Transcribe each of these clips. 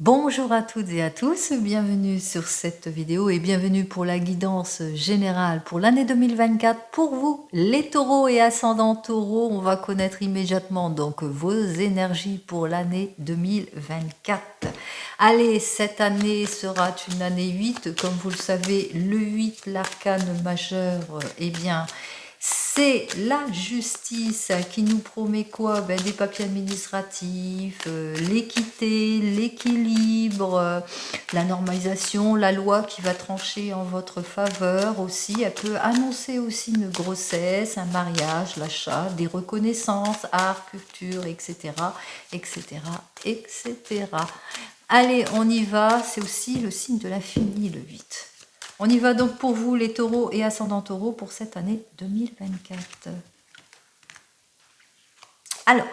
Bonjour à toutes et à tous, bienvenue sur cette vidéo et bienvenue pour la guidance générale pour l'année 2024 pour vous, les taureaux et ascendants taureaux. On va connaître immédiatement donc vos énergies pour l'année 2024. Allez, cette année sera une année 8, comme vous le savez, le 8, l'arcane majeur, eh bien, c'est la justice qui nous promet quoi? Des papiers administratifs, l'équité, l'équilibre, la normalisation, la loi qui va trancher en votre faveur aussi. Elle peut annoncer aussi une grossesse, un mariage, l'achat, des reconnaissances, art, culture, etc., etc., etc. Allez, on y va. C'est aussi le signe de l'infini, le 8. On y va donc pour vous, les taureaux et ascendants taureaux, pour cette année 2024. Alors,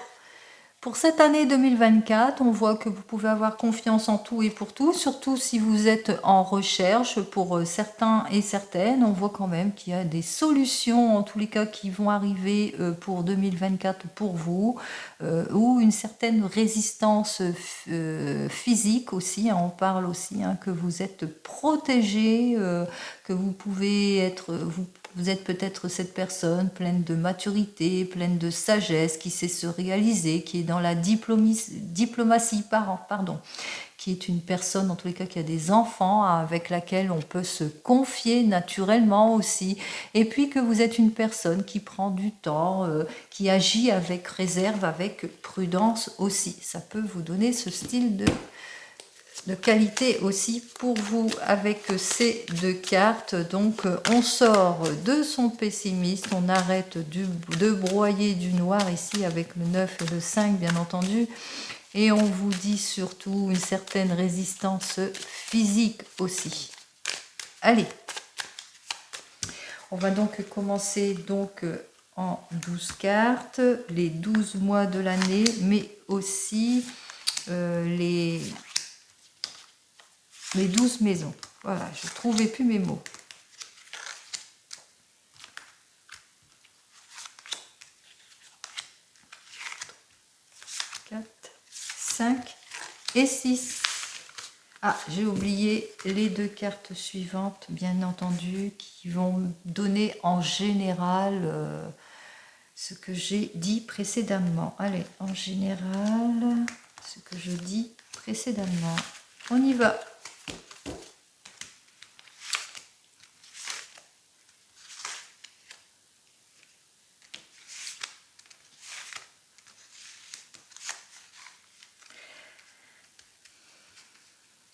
pour cette année 2024, on voit que vous pouvez avoir confiance en tout et pour tout, surtout si vous êtes en recherche pour certains et certaines. On voit quand même qu'il y a des solutions, en tous les cas, qui vont arriver pour 2024 pour vous, ou une certaine résistance physique aussi. On parle aussi que vous êtes protégé, que vous pouvez être... Vous êtes peut-être cette personne pleine de maturité, pleine de sagesse, qui sait se réaliser, qui est dans la diplomatie, pardon, qui est une personne, en tous les cas, qui a des enfants, avec laquelle on peut se confier naturellement aussi. Et puis que vous êtes une personne qui prend du temps, qui agit avec réserve, avec prudence aussi. Ça peut vous donner ce style de qualité aussi pour vous avec ces deux cartes. Donc on sort de son pessimiste, on arrête de broyer du noir ici avec le 9 et le 5 bien entendu, et on vous dit surtout une certaine résistance physique aussi. Allez, on va donc commencer donc en 12 cartes, les 12 mois de l'année, mais aussi les 12 maisons. Voilà, je ne trouvais plus mes mots. 4, 5 et 6. Ah, j'ai oublié les deux cartes suivantes, bien entendu, qui vont donner en général ce que j'ai dit précédemment. Allez, en général, ce que je dis précédemment. On y va.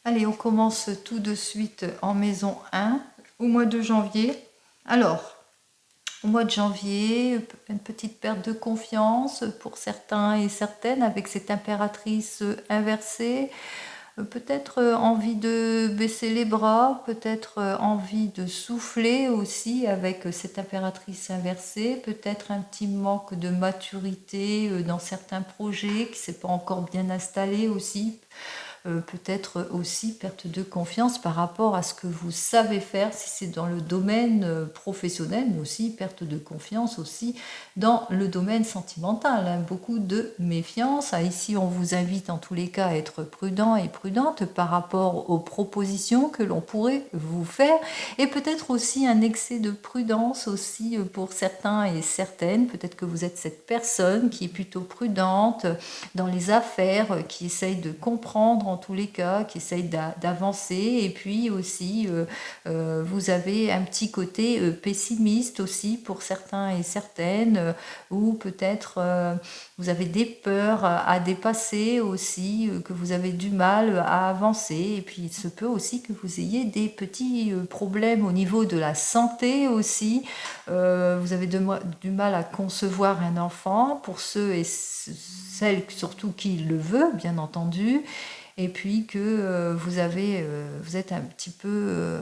Allez, on commence tout de suite en maison 1, au mois de janvier. Alors, au mois de janvier, une petite perte de confiance pour certains et certaines avec cette impératrice inversée. Peut-être envie de baisser les bras, peut-être envie de souffler aussi avec cette impératrice inversée, peut-être un petit manque de maturité dans certains projets qui ne s'est pas encore bien installé aussi. Peut-être aussi perte de confiance par rapport à ce que vous savez faire si c'est dans le domaine professionnel, mais aussi perte de confiance aussi dans le domaine sentimental. Beaucoup de méfiance. Ici, on vous invite en tous les cas à être prudent et prudente par rapport aux propositions que l'on pourrait vous faire, et peut-être aussi un excès de prudence aussi pour certains et certaines. Peut-être que vous êtes cette personne qui est plutôt prudente dans les affaires, qui essaye de comprendre en tous les cas, qui essaye d'avancer, et puis aussi vous avez un petit côté pessimiste aussi pour certains et certaines, ou peut-être vous avez des peurs à dépasser aussi, que vous avez du mal à avancer, et puis il se peut aussi que vous ayez des petits problèmes au niveau de la santé aussi. Vous avez du mal à concevoir un enfant pour ceux et celles surtout qui le veut, bien entendu, et puis que vous êtes un petit peu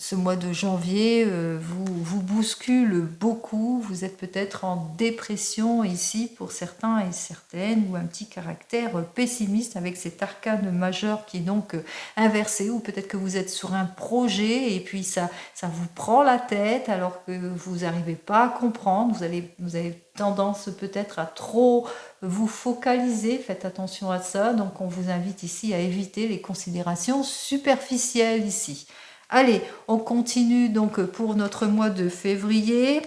ce mois de janvier vous bouscule beaucoup. Vous êtes peut-être en dépression ici pour certains et certaines, ou un petit caractère pessimiste avec cet arcane majeur qui est donc inversé, ou peut-être que vous êtes sur un projet et puis ça vous prend la tête alors que vous n'arrivez pas à comprendre. Vous avez tendance peut-être à trop vous focaliser, faites attention à ça. Donc on vous invite ici à éviter les considérations superficielles ici. Allez, on continue donc pour notre mois de février.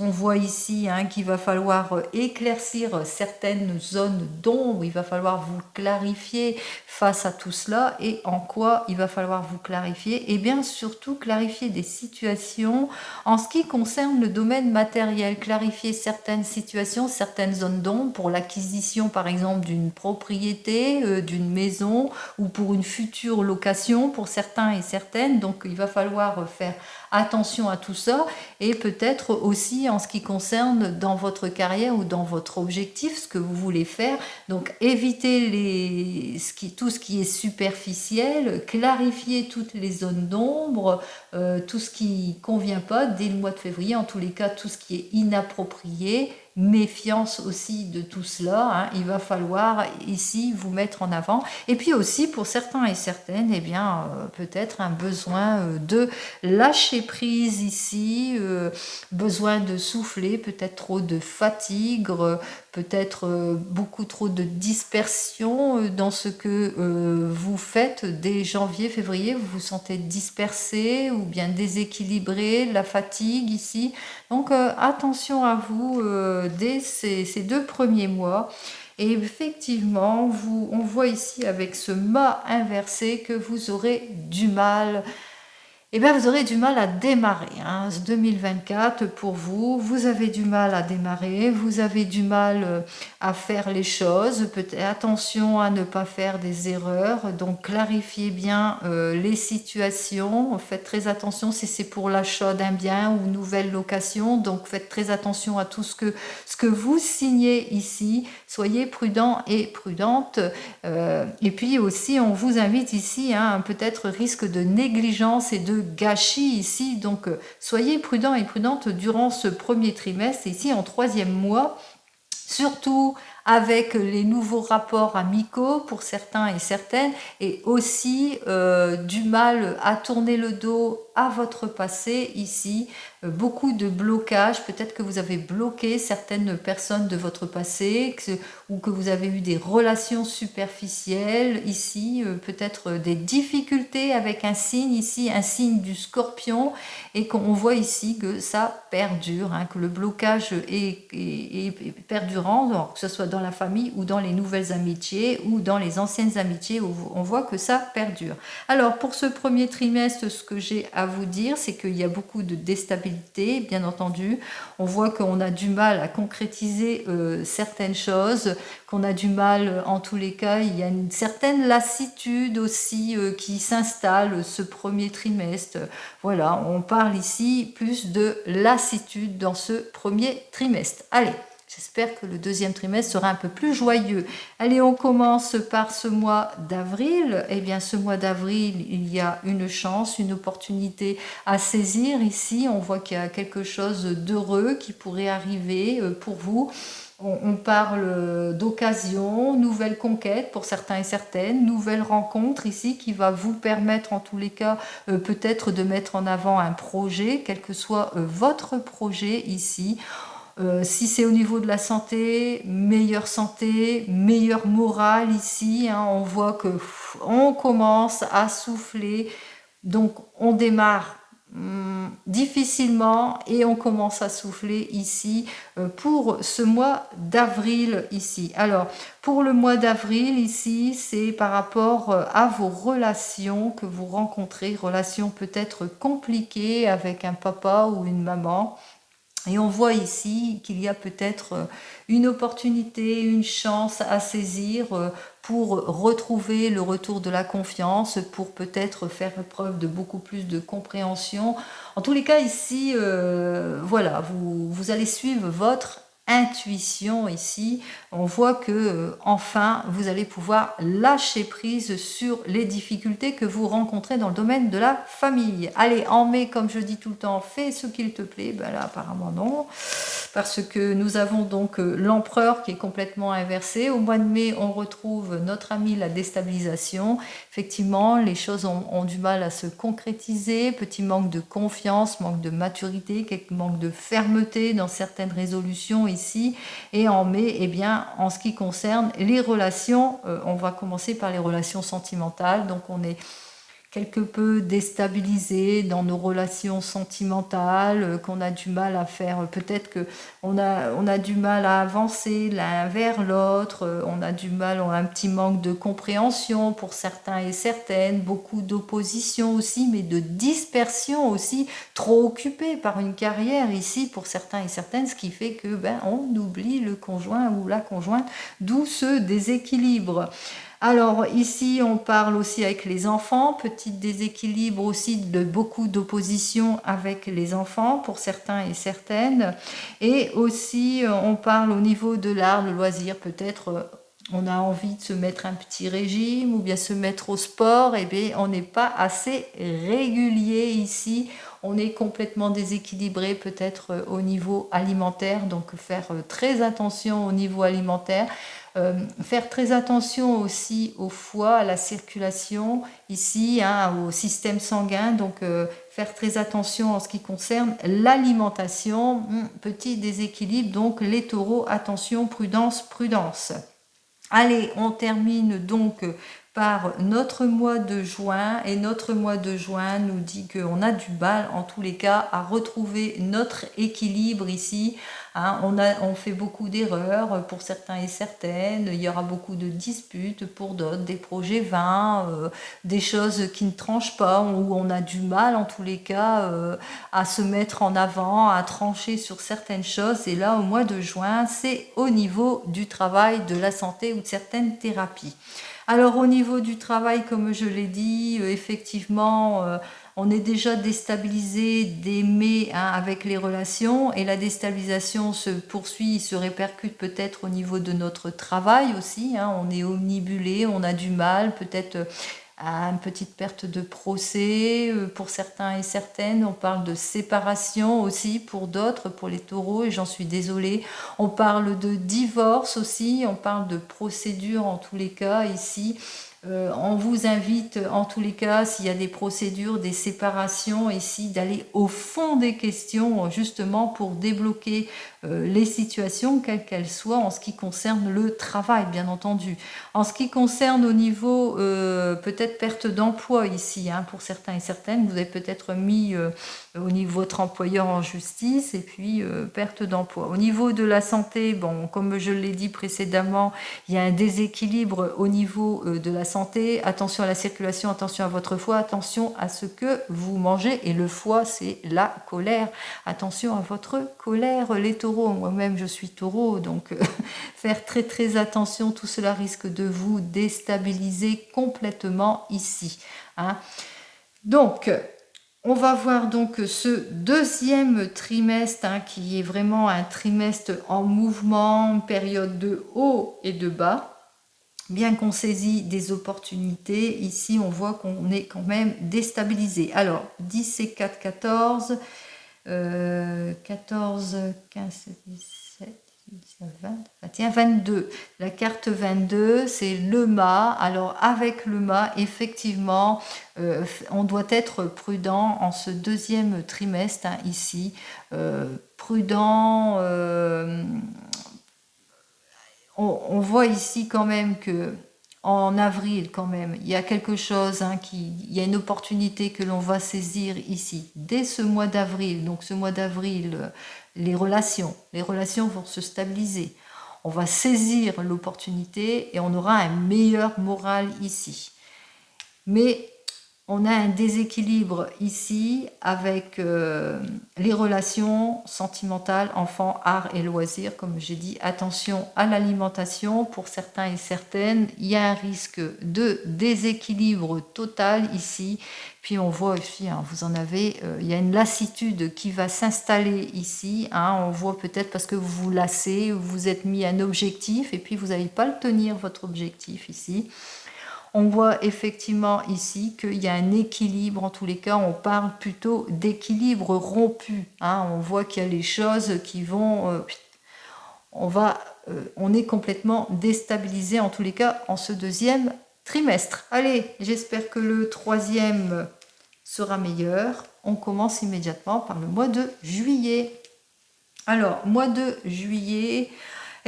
On voit ici qu'il va falloir éclaircir certaines zones d'ombre, il va falloir vous clarifier face à tout cela. Et en quoi il va falloir vous clarifier? Eh bien surtout clarifier des situations en ce qui concerne le domaine matériel, clarifier certaines situations, certaines zones d'ombre pour l'acquisition par exemple d'une propriété, d'une maison, ou pour une future location pour certains et certaines. Donc il va falloir faire attention à tout ça, et peut-être aussi en ce qui concerne dans votre carrière ou dans votre objectif, ce que vous voulez faire. Donc évitez tout ce qui est superficiel, clarifier toutes les zones d'ombre, tout ce qui ne convient pas dès le mois de février, en tous les cas tout ce qui est inapproprié. Méfiance aussi de tout cela, il va falloir ici vous mettre en avant. Et puis aussi pour certains et certaines, eh bien peut-être un besoin de lâcher prise ici, besoin de souffler, peut-être trop de fatigue, peut-être beaucoup trop de dispersion dans ce que vous faites dès janvier, février. Vous vous sentez dispersé ou bien déséquilibré, la fatigue ici. Donc attention à vous dès ces 2 premiers mois. Et effectivement, on voit ici avec ce mât inversé que vous aurez du mal. Eh bien, vous aurez du mal à démarrer. 2024 pour vous, vous avez du mal à démarrer, vous avez du mal à faire les choses. Attention à ne pas faire des erreurs. Donc, clarifiez bien les situations. Faites très attention si c'est pour l'achat d'un bien ou nouvelle location. Donc, faites très attention à tout ce que vous signez ici. Soyez prudent et prudente. Et puis aussi, on vous invite ici, peut-être risque de négligence et de gâchis ici. Donc, soyez prudents et prudentes durant ce premier trimestre, ici en 3e mois. Surtout avec les nouveaux rapports amicaux pour certains et certaines, et aussi du mal à tourner le dos à votre passé ici, beaucoup de blocages. Peut-être que vous avez bloqué certaines personnes de votre passé, ou que vous avez eu des relations superficielles ici, peut-être des difficultés avec un signe ici, un signe du Scorpion, et qu'on voit ici que ça perdure, que le blocage est perdurant, donc, que ce soit dans la famille ou dans les nouvelles amitiés ou dans les anciennes amitiés, où on voit que ça perdure. Alors pour ce premier trimestre, ce que j'ai à vous dire, c'est qu'il y a beaucoup de déstabilité, bien entendu. On voit qu'on a du mal à concrétiser certaines choses, qu'on a du mal, en tous les cas, il y a une certaine lassitude aussi qui s'installe ce premier trimestre. Voilà, on parle ici plus de lassitude dans ce premier trimestre. Allez, j'espère que le 2e trimestre sera un peu plus joyeux. Allez, on commence par ce mois d'avril. Eh bien, ce mois d'avril, il y a une chance, une opportunité à saisir ici. On voit qu'il y a quelque chose d'heureux qui pourrait arriver pour vous. On parle d'occasion, nouvelle conquête pour certains et certaines, nouvelle rencontre ici qui va vous permettre en tous les cas peut-être de mettre en avant un projet, quel que soit votre projet ici. Si c'est au niveau de la santé, meilleure morale ici. On voit que on commence à souffler, donc on démarre difficilement et on commence à souffler ici pour ce mois d'avril ici. Alors pour le mois d'avril ici, c'est par rapport à vos relations que vous rencontrez, relations peut-être compliquées avec un papa ou une maman. Et on voit ici qu'il y a peut-être une opportunité, une chance à saisir pour retrouver le retour de la confiance, pour peut-être faire preuve de beaucoup plus de compréhension. En tous les cas, ici, voilà, vous allez suivre votre intuition ici. On voit que enfin vous allez pouvoir lâcher prise sur les difficultés que vous rencontrez dans le domaine de la famille. Allez, en mai, comme je dis tout le temps, fais ce qu'il te plaît. Ben là apparemment non, parce que nous avons donc l'empereur qui est complètement inversé. Au mois de mai, on retrouve notre ami la déstabilisation. Effectivement, les choses ont du mal à se concrétiser, petit manque de confiance, manque de maturité, quelques manque de fermeté dans certaines résolutions ici. Et en mai, eh bien, en ce qui concerne les relations, on va commencer par les relations sentimentales. Donc on est quelque peu déstabilisé dans nos relations sentimentales, qu'on a du mal à faire, peut-être que on a du mal à avancer l'un vers l'autre, on a du mal, on a un petit manque de compréhension pour certains et certaines, beaucoup d'opposition aussi, mais de dispersion aussi, trop occupé par une carrière ici pour certains et certaines, ce qui fait que on oublie le conjoint ou la conjointe, d'où ce déséquilibre. Alors ici, on parle aussi avec les enfants, petit déséquilibre aussi de beaucoup d'opposition avec les enfants pour certains et certaines. Et aussi, on parle au niveau de l'art, le loisir, peut-être on a envie de se mettre un petit régime ou bien se mettre au sport, et bien on n'est pas assez régulier ici. On est complètement déséquilibré peut-être au niveau alimentaire, donc faire très attention au niveau alimentaire. Faire très attention aussi au foie, à la circulation ici, au système sanguin, donc faire très attention en ce qui concerne l'alimentation, petit déséquilibre, donc les taureaux, attention, prudence, prudence. Allez, on termine donc par notre mois de juin, et notre mois de juin nous dit qu'on a du mal en tous les cas à retrouver notre équilibre ici. On fait beaucoup d'erreurs pour certains et certaines, il y aura beaucoup de disputes pour d'autres, des projets vains, des choses qui ne tranchent pas, où on a du mal en tous les cas à se mettre en avant, à trancher sur certaines choses. Et là, au mois de juin, c'est au niveau du travail, de la santé ou de certaines thérapies. Alors au niveau du travail, comme je l'ai dit, effectivement, on est déjà déstabilisé dès mai avec les relations, et la déstabilisation se poursuit, se répercute peut-être au niveau de notre travail aussi. On est omnibulé, on a du mal, peut-être à une petite perte de procès pour certains et certaines. On parle de séparation aussi pour d'autres, pour les taureaux, et j'en suis désolée. On parle de divorce aussi, on parle de procédure en tous les cas ici. On vous invite en tous les cas, s'il y a des procédures, des séparations ici, d'aller au fond des questions justement pour débloquer les situations, quelles qu'elles soient, en ce qui concerne le travail, bien entendu. En ce qui concerne au niveau peut-être perte d'emploi ici, pour certains et certaines, vous avez peut-être mis au niveau de votre employeur en justice, et puis perte d'emploi. Au niveau de la santé, bon, comme je l'ai dit précédemment, il y a un déséquilibre au niveau de la santé. Attention à la circulation, attention à votre foie, attention à ce que vous mangez. Et le foie, c'est la colère. Attention à votre colère, les taureaux. Moi-même, je suis taureau, donc faire très très attention. Tout cela risque de vous déstabiliser complètement ici. Donc, on va voir donc ce deuxième trimestre qui est vraiment un trimestre en mouvement, période de haut et de bas. Bien qu'on saisit des opportunités, ici on voit qu'on est quand même déstabilisé. Alors 10 et 4, 14, 14, 15, 17, 19, 20, 21, 22. La carte 22, c'est le mât. Alors avec le mât, effectivement, on doit être prudent en ce deuxième trimestre ici. Prudent... On voit ici quand même que en avril, quand même, il y a quelque chose, il y a une opportunité que l'on va saisir ici, dès ce mois d'avril. Donc ce mois d'avril, les relations vont se stabiliser. On va saisir l'opportunité et on aura un meilleur moral ici. Mais On a un déséquilibre ici avec les relations sentimentales, enfants, art et loisirs. Comme j'ai dit, attention à l'alimentation pour certains et certaines. Il y a un risque de déséquilibre total ici. Puis on voit aussi, hein, vous en avez, il y a une lassitude qui va s'installer ici. Hein, on voit peut-être parce que vous vous lassez, vous vous êtes mis un objectif et puis vous n'allez pas le tenir, votre objectif ici. On voit effectivement ici qu'il y a un équilibre, en tous les cas, on parle plutôt d'équilibre rompu. Hein, on voit qu'il y a les choses qui vont... on est complètement déstabilisé, en tous les cas, en ce deuxième trimestre. Allez, j'espère que le troisième sera meilleur. On commence immédiatement par le mois de juillet. Alors, mois de juillet...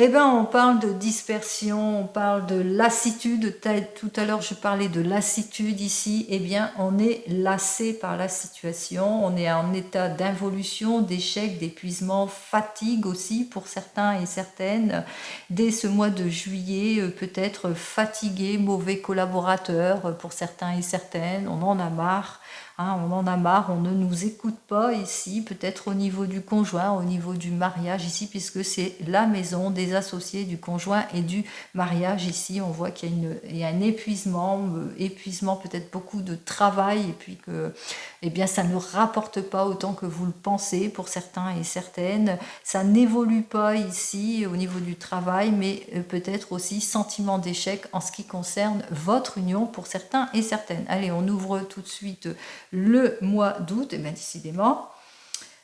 Eh bien, on parle de dispersion, on parle de lassitude. Tout à l'heure, je parlais de lassitude ici. Eh bien, on est lassé par la situation. On est en état d'involution, d'échec, d'épuisement, fatigue aussi pour certains et certaines. Dès ce mois de juillet, peut-être fatigué, mauvais collaborateur pour certains et certaines. On en a marre. Hein, on en a marre, on ne nous écoute pas ici, peut-être au niveau du conjoint, au niveau du mariage ici, puisque c'est la maison des associés du conjoint et du mariage ici. On voit qu'il y a un épuisement, épuisement peut-être beaucoup de travail, et puis que eh bien, ça ne rapporte pas autant que vous le pensez pour certains et certaines. Ça n'évolue pas ici au niveau du travail, mais peut-être aussi sentiment d'échec en ce qui concerne votre union pour certains et certaines. Allez, on ouvre tout de suite le mois d'août, et bien décidément,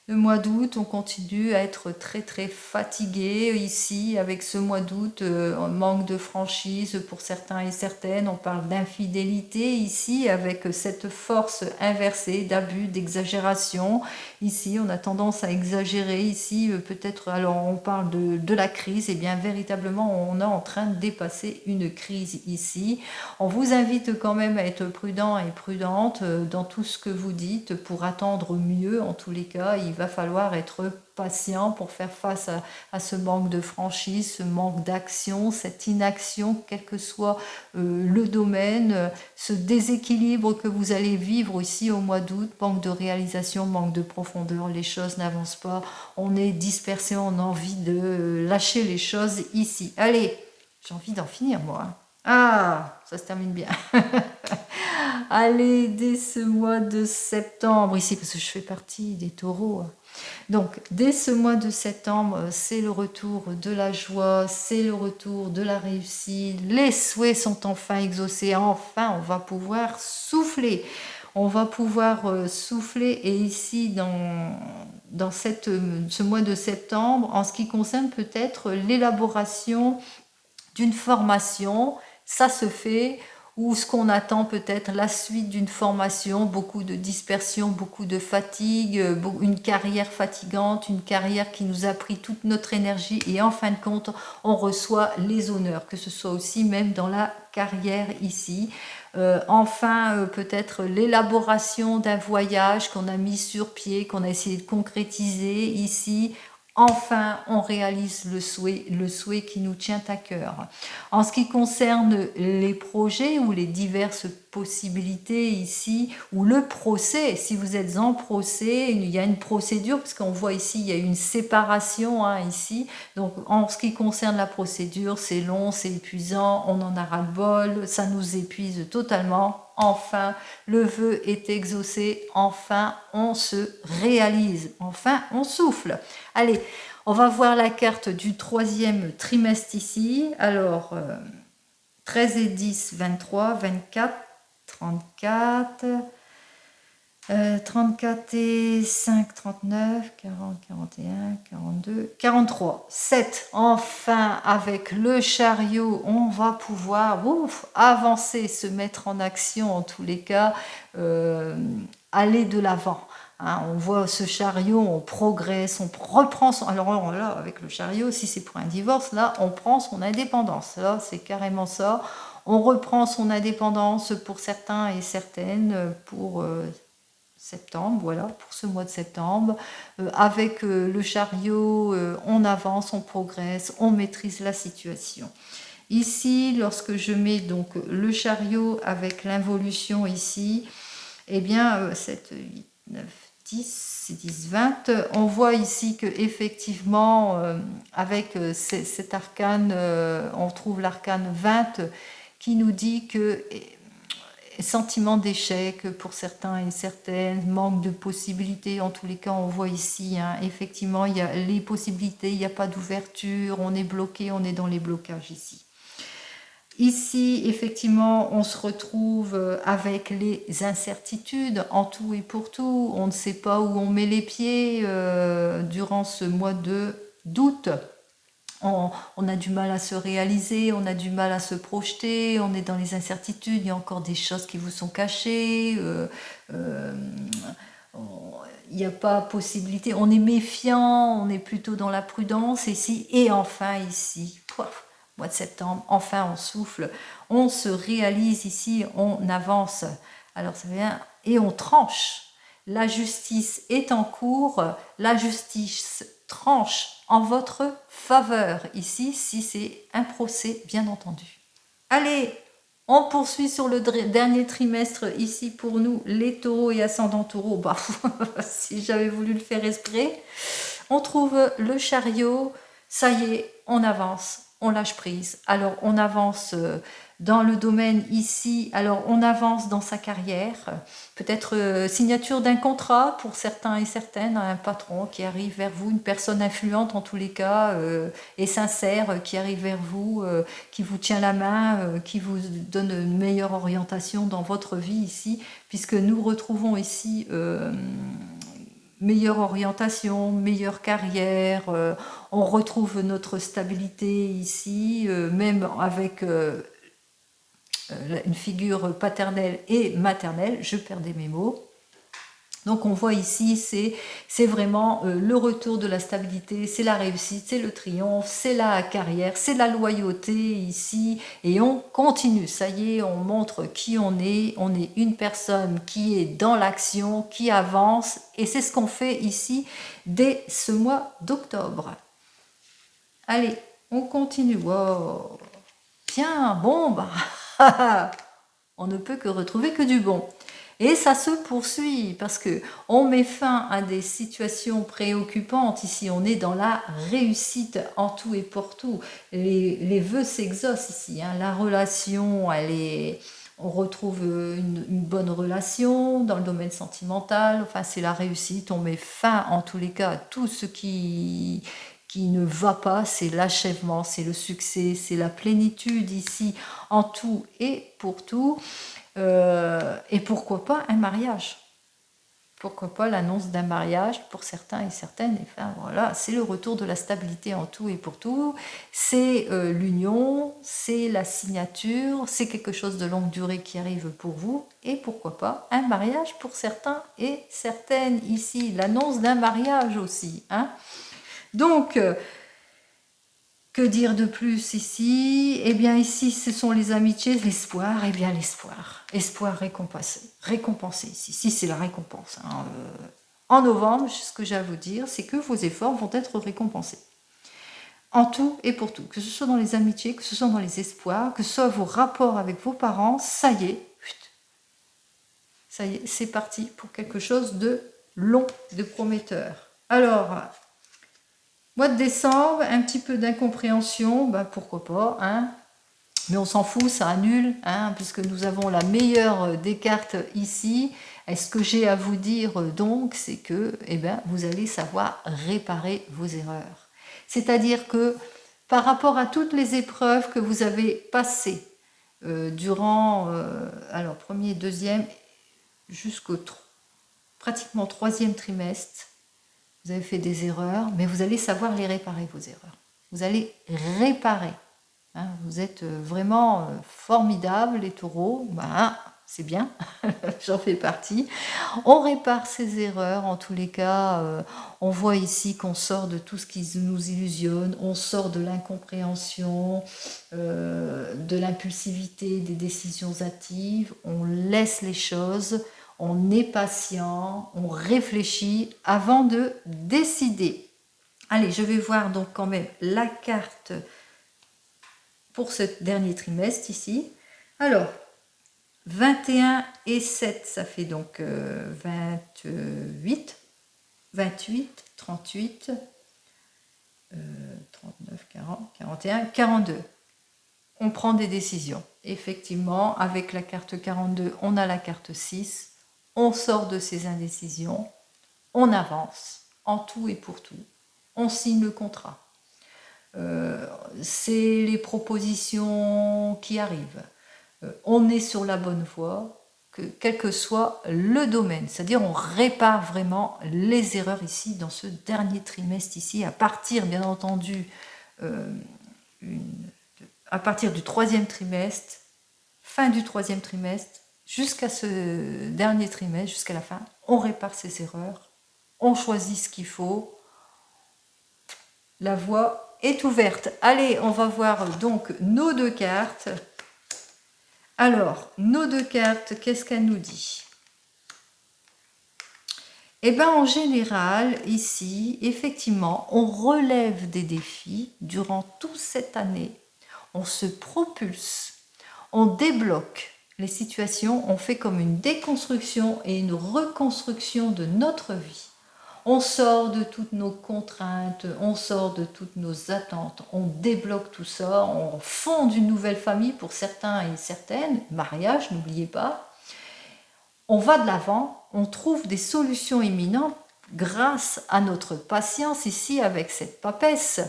le mois d'août, on continue à être très très fatigué ici avec ce mois d'août, manque de franchise pour certains et certaines. On parle d'infidélité ici avec cette force inversée d'abus, d'exagération. Ici, on a tendance à exagérer. Ici, peut-être, alors on parle de la crise. Et bien, véritablement, on est en train de dépasser une crise ici. On vous invite quand même à être prudent et prudente dans tout ce que vous dites pour attendre mieux. En tous les cas, il va falloir être patient pour faire face à ce manque de franchise, ce manque d'action, cette inaction, quel que soit le domaine, ce déséquilibre que vous allez vivre ici au mois d'août, manque de réalisation, manque de profondeur, les choses n'avancent pas, on est dispersé, on a envie de lâcher les choses ici. Allez, j'ai envie d'en finir moi. Ah, ça se termine bien. Allez, dès ce mois de septembre, ici, parce que je fais partie des taureaux. Donc, dès ce mois de septembre, c'est le retour de la joie, c'est le retour de la réussite. Les souhaits sont enfin exaucés. Enfin, on va pouvoir souffler. On va pouvoir souffler. Et ici, dans ce mois de septembre, en ce qui concerne peut-être l'élaboration d'une formation, ça se fait, ou ce qu'on attend peut-être la suite d'une formation, beaucoup de dispersion, beaucoup de fatigue, une carrière fatigante, une carrière qui nous a pris toute notre énergie et en fin de compte, on reçoit les honneurs, que ce soit aussi même dans la carrière ici. Enfin, peut-être l'élaboration d'un voyage qu'on a mis sur pied, qu'on a essayé de concrétiser ici. Enfin, on réalise le souhait qui nous tient à cœur. En ce qui concerne les projets ou les diverses possibilités ici, ou le procès, si vous êtes en procès, il y a une procédure, parce qu'on voit ici, il y a une séparation ici. Donc, en ce qui concerne la procédure, c'est long, c'est épuisant, on en a ras-le-bol, ça nous épuise totalement. Enfin, le vœu est exaucé, enfin, on se réalise, enfin, on souffle. Allez, on va voir la carte du troisième trimestre ici. Alors, 13 et 10, 23, 24, 34, 34 et 5, 39, 40, 41, 42, 43, 7. Enfin, avec le chariot, on va pouvoir avancer, se mettre en action en tous les cas, aller de l'avant. Hein, on voit ce chariot, on progresse, on reprend son... Alors là, avec le chariot, si c'est pour un divorce, là, on prend son indépendance. Là, c'est carrément ça. On reprend son indépendance pour certains et certaines, pour septembre, voilà, pour ce mois de septembre. Avec le chariot, on avance, on progresse, on maîtrise la situation. Ici, lorsque je mets donc le chariot avec l'involution ici, eh bien, 7, 8, 9, 10, 10, 20, on voit ici que effectivement, avec cet arcane, on trouve l'arcane 20 qui nous dit que sentiment d'échec pour certains et certaines, manque de possibilités, en tous les cas on voit ici, hein, effectivement il y a les possibilités, il n'y a pas d'ouverture, on est bloqué, on est dans les blocages ici. Ici, effectivement, on se retrouve avec les incertitudes en tout et pour tout. On ne sait pas où on met les pieds durant ce mois d'août. On a du mal à se réaliser, on a du mal à se projeter, on est dans les incertitudes, il y a encore des choses qui vous sont cachées, il n'y a pas possibilité, on est méfiant, on est plutôt dans la prudence ici, et enfin ici, mois de septembre, enfin on souffle, on se réalise ici, on avance, alors ça vient, et on tranche. La justice est en cours, la justice tranche en votre faveur ici, si c'est un procès, bien entendu. Allez, on poursuit sur le dernier trimestre ici pour nous, les taureaux et ascendants taureaux. Bah, si j'avais voulu le faire exprès. On trouve le chariot, ça y est, on avance, on lâche prise. Alors, on avance dans le domaine ici, alors on avance dans sa carrière, peut-être signature d'un contrat pour certains et certaines, un patron qui arrive vers vous, une personne influente en tous les cas, et sincère, qui arrive vers vous, qui vous tient la main, qui vous donne une meilleure orientation dans votre vie ici, puisque nous retrouvons ici meilleure orientation, meilleure carrière, on retrouve notre stabilité ici, même avec une figure paternelle et maternelle, je perdais mes mots. Donc on voit ici, c'est vraiment le retour de la stabilité, c'est la réussite, c'est le triomphe, c'est la carrière, c'est la loyauté ici, et on continue, ça y est, on montre qui on est une personne qui est dans l'action, qui avance, et c'est ce qu'on fait ici dès ce mois d'octobre. Allez, on continue. Wow. Tiens, bon, bah, on ne peut que retrouver que du bon. Et ça se poursuit parce que on met fin à des situations préoccupantes. Ici, on est dans la réussite en tout et pour tout. Les vœux s'exaucent ici. Hein. La relation, on retrouve une bonne relation dans le domaine sentimental. Enfin, c'est la réussite. On met fin, en tous les cas, à tout ce qui ne va pas, c'est l'achèvement, c'est le succès, c'est la plénitude ici, en tout et pour tout. Et pourquoi pas un mariage? Pourquoi pas l'annonce d'un mariage pour certains et certaines? Enfin voilà, c'est le retour de la stabilité en tout et pour tout. C'est l'union, c'est la signature, c'est quelque chose de longue durée qui arrive pour vous. Et pourquoi pas un mariage pour certains et certaines ici. L'annonce d'un mariage aussi. Hein. Donc, que dire de plus ici? Eh bien ici, ce sont les amitiés, l'espoir. Eh bien l'espoir. Espoir récompensé. Récompensé ici. Si c'est la récompense. Hein. En novembre, ce que j'ai à vous dire, c'est que vos efforts vont être récompensés. En tout et pour tout. Que ce soit dans les amitiés, que ce soit dans les espoirs, que ce soit vos rapports avec vos parents, ça y est. Ça y est, c'est parti pour quelque chose de long, de prometteur. Alors, mois de décembre, un petit peu d'incompréhension, bah pourquoi pas, hein, mais on s'en fout, ça annule, hein, puisque nous avons la meilleure des cartes ici. Et ce que j'ai à vous dire donc, c'est que eh ben, vous allez savoir réparer vos erreurs. C'est-à-dire que par rapport à toutes les épreuves que vous avez passées durant, alors premier, deuxième, jusqu'au pratiquement troisième trimestre, vous avez fait des erreurs, mais vous allez savoir les réparer, vos erreurs. Vous allez réparer. Hein, vous êtes vraiment formidables, les taureaux. Ben, c'est bien, j'en fais partie. On répare ces erreurs, en tous les cas. On voit ici qu'on sort de tout ce qui nous illusionne. On sort de l'incompréhension, de l'impulsivité, des décisions hâtives. On laisse les choses. On est patient, on réfléchit avant de décider. Allez, je vais voir donc quand même la carte pour ce dernier trimestre ici. Alors, 21 et 7, ça fait donc 28, 28, 38, 39, 40, 41, 42. On prend des décisions. Effectivement, avec la carte 42, on a la carte 6. On sort de ces indécisions. On avance en tout et pour tout. On signe le contrat. C'est les propositions qui arrivent. On est sur la bonne voie, quel que soit le domaine. C'est-à-dire on répare vraiment les erreurs ici, dans ce dernier trimestre ici, à partir, bien entendu, à partir du 3e trimestre, fin du 3e trimestre, jusqu'à ce dernier trimestre, jusqu'à la fin, on répare ces erreurs, on choisit ce qu'il faut. La voie est ouverte. Allez, on va voir donc nos 2 cartes. Alors, nos 2 cartes, qu'est-ce qu'elle nous dit? Eh bien, en général, ici, effectivement, on relève des défis durant toute cette année. On se propulse, on débloque les situations, on fait comme une déconstruction et une reconstruction de notre vie. On sort de toutes nos contraintes, on sort de toutes nos attentes, on débloque tout ça, on fonde une nouvelle famille pour certains et certaines, mariage, n'oubliez pas. On va de l'avant, on trouve des solutions imminentes grâce à notre patience ici avec cette papesse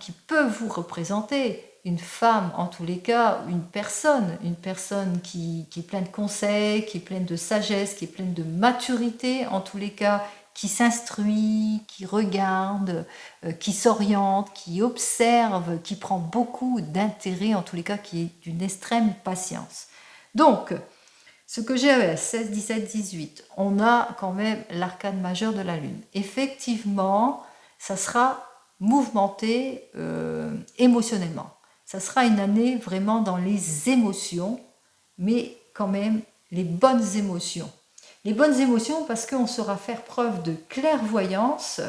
qui peut vous représenter. Une femme, en tous les cas, une personne qui est pleine de conseils, qui est pleine de sagesse, qui est pleine de maturité, en tous les cas, qui s'instruit, qui regarde, qui s'oriente, qui observe, qui prend beaucoup d'intérêt, en tous les cas, qui est d'une extrême patience. Donc, ce que j'ai à 16, 17, 18, on a quand même l'arcane majeur de la Lune. Effectivement, ça sera mouvementé émotionnellement. Ça sera une année vraiment dans les émotions, mais quand même les bonnes émotions. Les bonnes émotions parce qu'on saura faire preuve de clairvoyance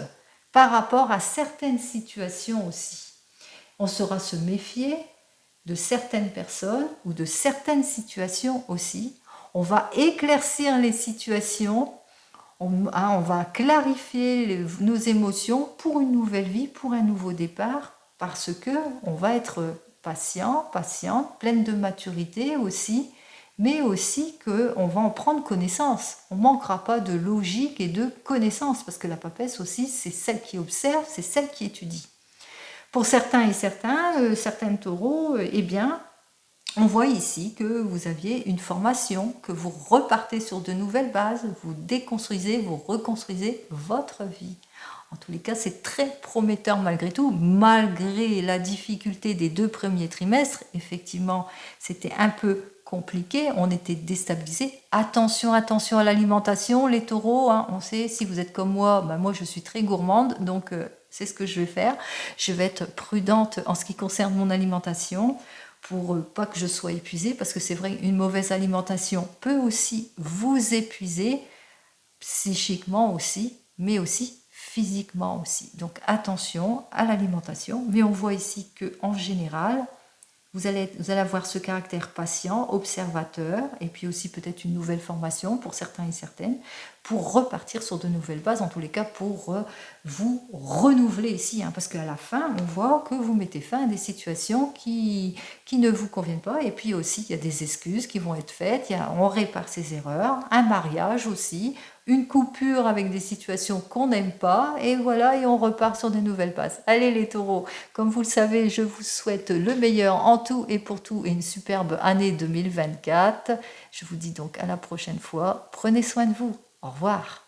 par rapport à certaines situations aussi. On saura se méfier de certaines personnes ou de certaines situations aussi. On va éclaircir les situations, on va clarifier nos émotions pour une nouvelle vie, pour un nouveau départ, parce que on va être patient, patiente, pleine de maturité aussi, mais aussi qu'on va en prendre connaissance. On ne manquera pas de logique et de connaissance, parce que la papesse aussi, c'est celle qui observe, c'est celle qui étudie. Pour certains et certains taureaux, eh bien, on voit ici que vous aviez une formation, que vous repartez sur de nouvelles bases, vous déconstruisez, vous reconstruisez votre vie. En tous les cas, c'est très prometteur malgré tout, malgré la difficulté des 2 premiers trimestres. Effectivement, c'était un peu compliqué, on était déstabilisé. Attention, attention à l'alimentation, les taureaux, on sait, si vous êtes comme moi, moi je suis très gourmande, donc c'est ce que je vais faire. Je vais être prudente en ce qui concerne mon alimentation, pour pas que je sois épuisée, parce que c'est vrai qu'une mauvaise alimentation peut aussi vous épuiser, psychiquement aussi, mais aussi physiquement aussi. Donc attention à l'alimentation, mais on voit ici que en général, vous allez avoir ce caractère patient, observateur, et puis aussi peut-être une nouvelle formation pour certains et certaines, pour repartir sur de nouvelles bases, en tous les cas pour vous renouveler ici, parce qu'à la fin, on voit que vous mettez fin à des situations qui ne vous conviennent pas, et puis aussi il y a des excuses qui vont être faites, on répare ses erreurs, un mariage aussi, une coupure avec des situations qu'on n'aime pas, et voilà, et on repart sur de nouvelles bases. Allez les taureaux, comme vous le savez, je vous souhaite le meilleur en tout et pour tout, et une superbe année 2024. Je vous dis donc à la prochaine fois, prenez soin de vous, au revoir.